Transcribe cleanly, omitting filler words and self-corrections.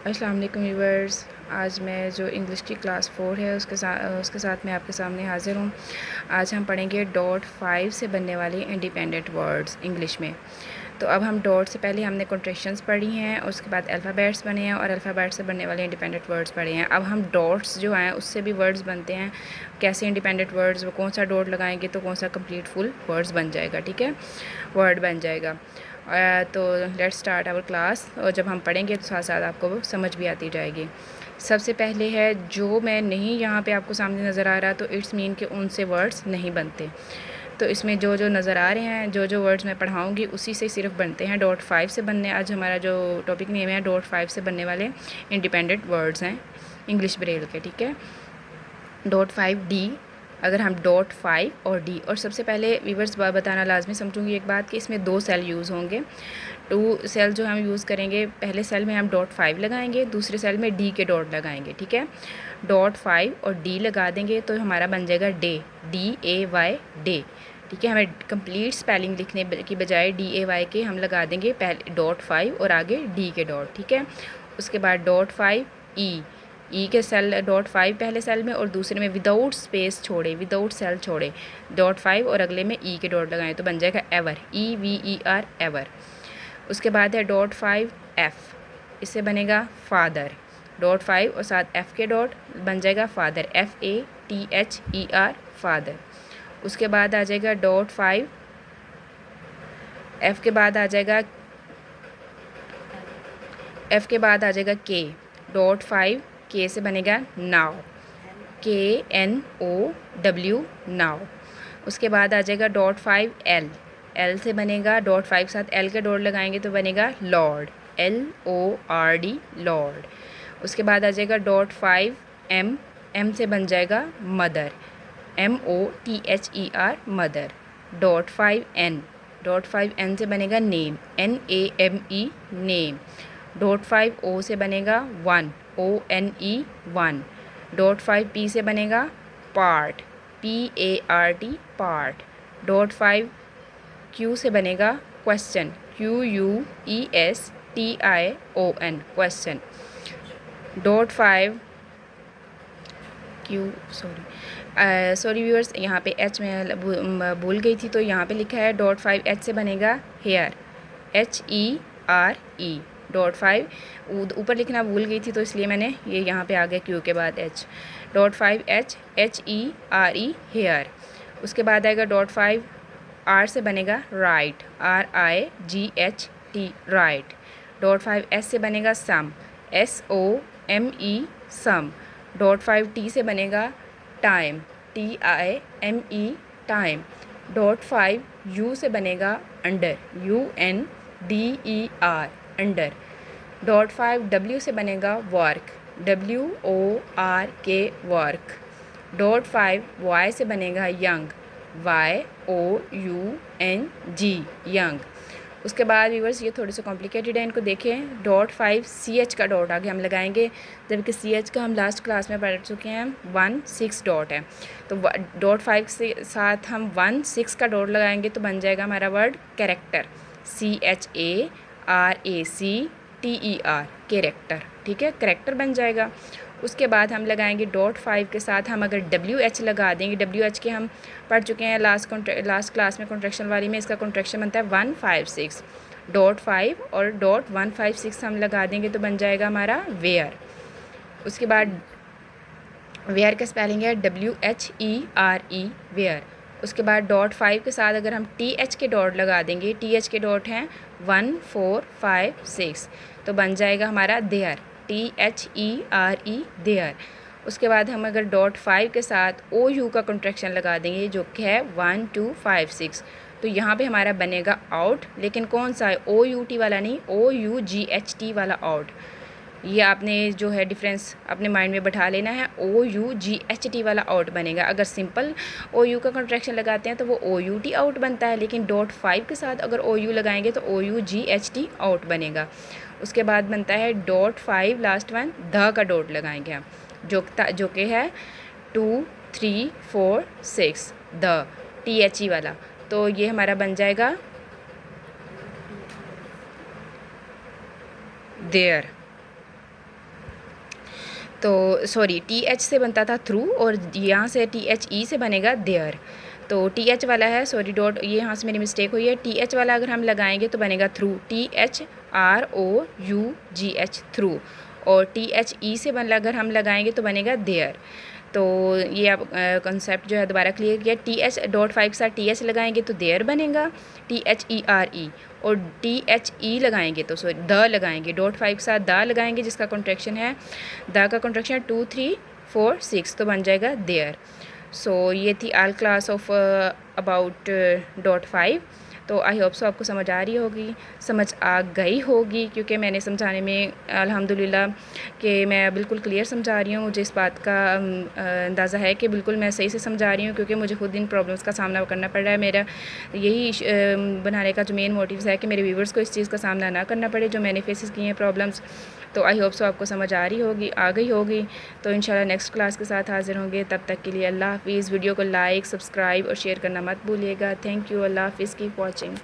अस्सलाम वालेकुम व्यूअर्स। आज मैं जो इंग्लिश की क्लास 4 है उसके साथ मैं आपके सामने हाज़िर हूँ। आज हम पढ़ेंगे डॉट 5 से बनने वाले इंडिपेंडेंट वर्ड्स इंग्लिश में। तो अब हम डॉट से पहले हमने कॉन्ट्रैक्शंस पढ़ी हैं, उसके बाद अल्फ़ाबेट्स बने हैं और अल्फ़ाबेट से बनने वाले इंडिपेंडेंट वर्ड्स पढ़े हैं। अब हम डॉट्स जो हैं उससे भी वर्ड्स बनते हैं। कैसे इंडिपेंडेंट वर्ड्स, वो कौन सा डॉट लगाएंगे तो कौन सा कंप्लीट फुल वर्ड्स बन जाएगा, ठीक है, वर्ड बन जाएगा। तो लेट्स स्टार्ट आवर क्लास। और जब हम पढ़ेंगे तो साथ साथ आपको समझ भी आती जाएगी। सबसे पहले है, जो मैं नहीं यहाँ पे आपको सामने नज़र आ रहा तो इट्स मीन कि उनसे वर्ड्स नहीं बनते। तो इसमें जो जो नज़र आ रहे हैं, जो जो वर्ड्स मैं पढ़ाऊँगी उसी से सिर्फ बनते हैं। डॉट 5 से बनने, आज हमारा जो टॉपिक नेम है डॉट 5 से बनने वाले इंडिपेंडेंट वर्ड्स हैं इंग्लिश ब्रेल के, ठीक है। डॉट 5 डी, अगर हम डॉट 5 और डी, और सबसे पहले वीवर्स बताना लाजमी समझूंगी एक बात कि इसमें 2 सेल यूज़ होंगे। 2 सेल जो हम यूज़ करेंगे, पहले सेल में हम डॉट 5 लगाएंगे, दूसरे सेल में डी के डॉट लगाएंगे, ठीक है। डॉट 5 और डी लगा देंगे तो हमारा बन जाएगा डे, DAY डे, ठीक है। हमें कंप्लीट स्पेलिंग लिखने की बजाय DAY के हम लगा देंगे पहले डॉट 5 और आगे डी के डॉट, ठीक है। उसके बाद डॉट 5 ई के सेल, डॉट 5 पहले सेल में और दूसरे में विदाउट स्पेस छोड़े, विदाउट सेल छोड़े डॉट 5 और अगले में ई के डॉट लगाएं तो बन जाएगा एवर, EVER एवर। उसके बाद है डॉट 5 एफ, इससे बनेगा फादर। डॉट 5 और साथ एफ के डॉट बन जाएगा फादर, FATHER फादर। उसके बाद आ जाएगा डॉट 5 एफ के बाद आ जाएगा के, डॉट 5 के से बनेगा नाव, KNOW नाव। उसके बाद आ जाएगा डॉट 5 एल से बनेगा, डॉट 5 के साथ एल के डॉट लगाएंगे तो बनेगा लॉर्ड, LORD लॉर्ड। उसके बाद आ जाएगा डॉट 5 एम से बन जाएगा mother, MOTHER mother. Dot 5 N से बनेगा name, NAME name. Dot 5 O से बनेगा one, ONE one. Dot 5 P से बनेगा part, PART part. Dot 5 Q से बनेगा question, QUESTION question. Dot 5 Q sorry viewers, यहाँ पे एच में भूल गई थी तो यहाँ पे लिखा है डॉट 5 एच से बनेगा हेयर, HERE। डॉट 5 ऊपर लिखना भूल गई थी तो इसलिए मैंने ये यहाँ पे आ गया क्यू के बाद एच। Dot 5 HERE hair. उसके बाद आएगा डॉट 5 आर से बनेगा right, RIGHT right. Dot 5 S से बनेगा some, SOME some. Dot 5 T से बनेगा time, TIME time. Dot 5 U से बनेगा under, UNDER under. Dot 5 W से बनेगा work, WORK work. Dot 5 Y से बनेगा यंग, YOUNG यंग। उसके बाद व्यूअर्स ये थोड़े से कॉम्प्लिकेटेड है, इनको देखें। डॉट 5 CH का डॉट आगे हम लगाएंगे, जबकि CH का हम लास्ट क्लास में पढ़ चुके हैं 1-6 डॉट है। तो डॉट 5 से साथ हम 1-6 का डॉट लगाएंगे तो बन जाएगा हमारा वर्ड कैरेक्टर, CHARACTER कैरेक्टर, ठीक है, कैरेक्टर बन जाएगा। उसके बाद हम लगाएंगे डॉट 5 के साथ हम अगर WH लगा देंगे, WH के हम पढ़ चुके हैं लास्ट क्लास में कॉन्ट्रैक्शन वाली में, इसका कॉन्ट्रैक्शन बनता है 156। डॉट 5 और डॉट 156 हम लगा देंगे तो बन जाएगा हमारा वेयर। उसके बाद वेयर का स्पेलिंग है WHERE वेयर। उसके बाद डॉट 5 के साथ अगर हम TH के डॉट लगा देंगे, TH के डॉट हैं 1 4 5 6 तो बन जाएगा हमारा देयर, THERE देयर। उसके बाद हम अगर डॉट 5 के साथ OU का कॉन्ट्रैक्शन लगा देंगे जो कि है 1 2 5 6 तो यहाँ पे हमारा बनेगा आउट, लेकिन कौन सा है, OUT वाला नहीं, OUGHT वाला आउट। ये आपने जो है डिफरेंस अपने माइंड में बैठा लेना है, OUGHT वाला आउट बनेगा। अगर सिंपल OU का कॉन्ट्रैक्शन लगाते हैं तो वो OUT आउट बनता है, लेकिन डॉट 5 के साथ अगर OU लगाएंगे तो OUGHT आउट बनेगा। उसके बाद बनता है डॉट 5 लास्ट वन द का डॉट लगाएंगे हम, जो कि है 2 3 4 6 द, THE वाला। तो ये हमारा बन जाएगा देयर, तो सॉरी TH से बनता था थ्रू और यहाँ से THE से बनेगा देयर। तो TH वाला है, सॉरी डॉट ये यहाँ से मेरी मिस्टेक हुई है। TH वाला अगर हम लगाएंगे तो बनेगा थ्रू, THROUGH थ्रू। और THE से अगर हम लगाएंगे तो बनेगा देयर। तो ये आप कॉन्सेप्ट जो है दोबारा क्लियर किया। TH.5 के साथ TH लगाएंगे तो देयर बनेगा, THERE। और THE लगाएंगे तो सॉरी द लगाएंगे, .5 के साथ द लगाएंगे जिसका कॉन्ट्रैक्शन है, द का कॉन्ट्रैक्शन है 2 3 4 6 तो बन जाएगा देयर। सो ये थी आल क्लास ऑफ अबाउट .5। तो आई होप सो आपको समझ आ रही होगी, समझ आ गई होगी, क्योंकि मैंने समझाने में अल्हम्दुलिल्लाह कि मैं बिल्कुल क्लियर समझा रही हूँ। मुझे इस बात का अंदाज़ा है कि बिल्कुल मैं सही से समझा रही हूँ, क्योंकि मुझे खुद इन प्रॉब्लम्स का सामना करना पड़ रहा है। मेरा यही बनाने का जो मेन मोटिव है कि मेरे व्यूवर्स को इस चीज़ का सामना ना करना पड़े जो मैंने फेसिस किए हैं प्रॉब्लम्स। तो आई होप सो आपको समझ आ रही होगी, आ गई होगी। तो इंशाल्लाह नेक्स्ट क्लास के साथ हाज़िर होंगे। तब तक के लिए अल्लाह हाफ़िज़। वीडियो को लाइक, सब्सक्राइब और शेयर करना मत भूलिएगा। Thank you. अल्लाह हाफ़िज़। Keep watching.